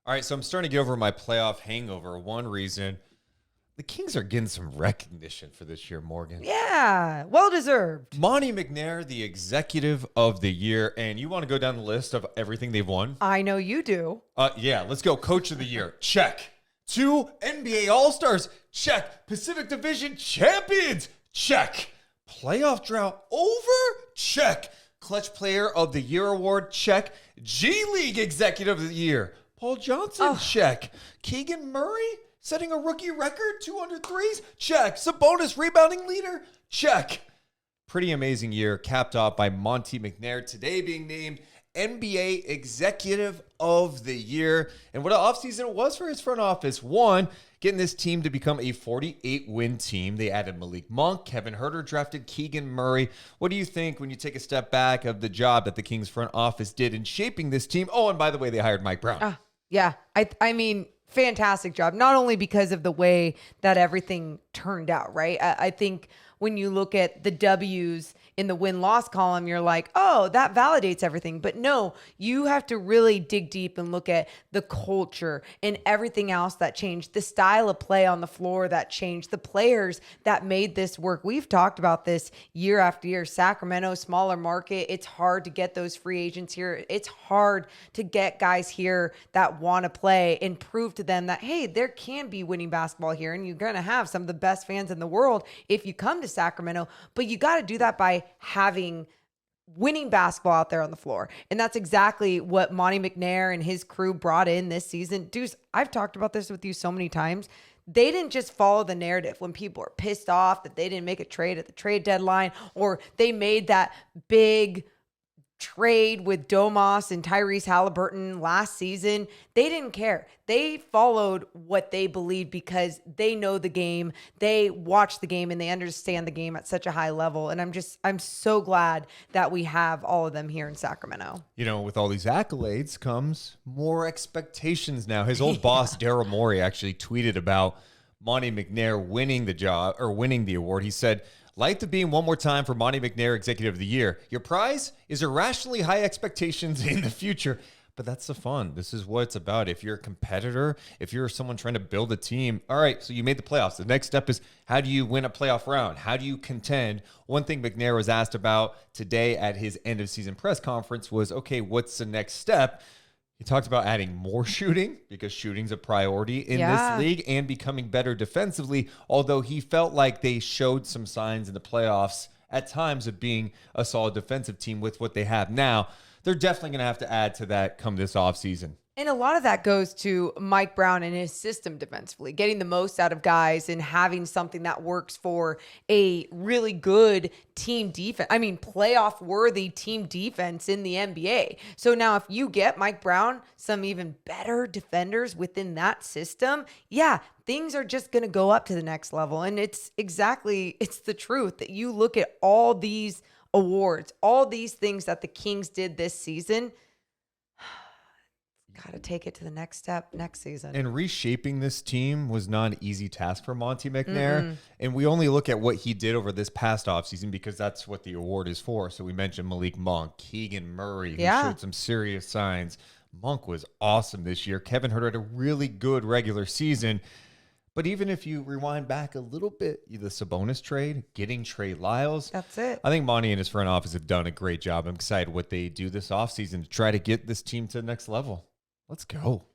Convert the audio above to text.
All right, so I'm starting to get over my playoff hangover. One reason, the Kings are getting some recognition for this year, Morgan. Yeah, well deserved. Monte McNair, the executive of the year. And you want to go down the list of everything they've won? I know you do. Yeah, let's go. Coach of the year, check. 2 NBA All-Stars, check. Pacific Division champions, check. Playoff drought over, check. Clutch Player of the Year award, check. G League Executive of the Year, Paul Johnson, check. Keegan Murray, setting a rookie record, 200 threes, check. Sabonis rebounding leader, check. Pretty amazing year, capped off by Monte McNair, today being named NBA Executive of the Year. And what an offseason it was for his front office. One, getting this team to become a 48-win team. They added Malik Monk, Kevin Huerter drafted Keegan Murray. What do you think when you take a step back of the job that the Kings front office did in shaping this team? Oh, and by the way, they hired Mike Brown. Yeah, I mean, fantastic job. Not only because of the way that everything turned out, right? I think when you look at the W's in the win-loss column, you're like, oh, that validates everything. But no, you have to really dig deep and look at the culture and everything else that changed, the style of play on the floor that changed, the players that made this work. We've talked about this year after year. Sacramento, smaller market. It's hard to get those free agents here. It's hard to get guys here that want to play and prove to them that, hey, there can be winning basketball here, and you're going to have some of the best fans in the world if you come to Sacramento. But you got to do that by having winning basketball out there on the floor. And that's exactly what Monte McNair and his crew brought in this season. Deuce, I've talked about this with you so many times. They didn't just follow the narrative when people are pissed off that they didn't make a trade at the trade deadline, or they made that big trade with Domas and Tyrese Halliburton last season. They didn't care. They followed what they believed because they know the game, they watch the game, and they understand the game at such a high level. And I'm so glad that we have all of them here in Sacramento. You know, with all these accolades comes more expectations now. His old boss, Daryl Morey, actually tweeted about Monte McNair winning the job or winning the award. He said, "Light the beam one more time for Monte McNair Executive of the Year. Your prize is irrationally high expectations in the future." But that's the fun. This is what it's about. If you're a competitor, if you're someone trying to build a team, all right, so you made the playoffs. The next step is, how do you win a playoff round? How do you contend? One thing McNair was asked about today at his end of season press conference was, okay, what's the next step? He talked about adding more shooting because shooting's a priority in this league and becoming better defensively, although he felt like they showed some signs in the playoffs at times of being a solid defensive team with what they have now. They're definitely going to have to add to that come this offseason. And a lot of that goes to Mike Brown and his system defensively, getting the most out of guys and having something that works for a really good team defense. I mean, playoff worthy team defense in the NBA. So now if you get Mike Brown, some even better defenders within that system, yeah, things are just going to go up to the next level. And it's the truth that you look at all these awards, all these things that the Kings did this season. Got to take it to the next step next season. And reshaping this team was not an easy task for Monte McNair. And we only look at what he did over this past offseason because that's what the award is for. So we mentioned Malik Monk, Keegan Murray, who showed some serious signs. Monk was awesome this year. Kevin Huerter had a really good regular season. But even if you rewind back a little bit, the Sabonis trade, getting Trey Lyles. That's it. I think Monte and his front office have done a great job. I'm excited what they do this offseason to try to get this team to the next level. Let's go.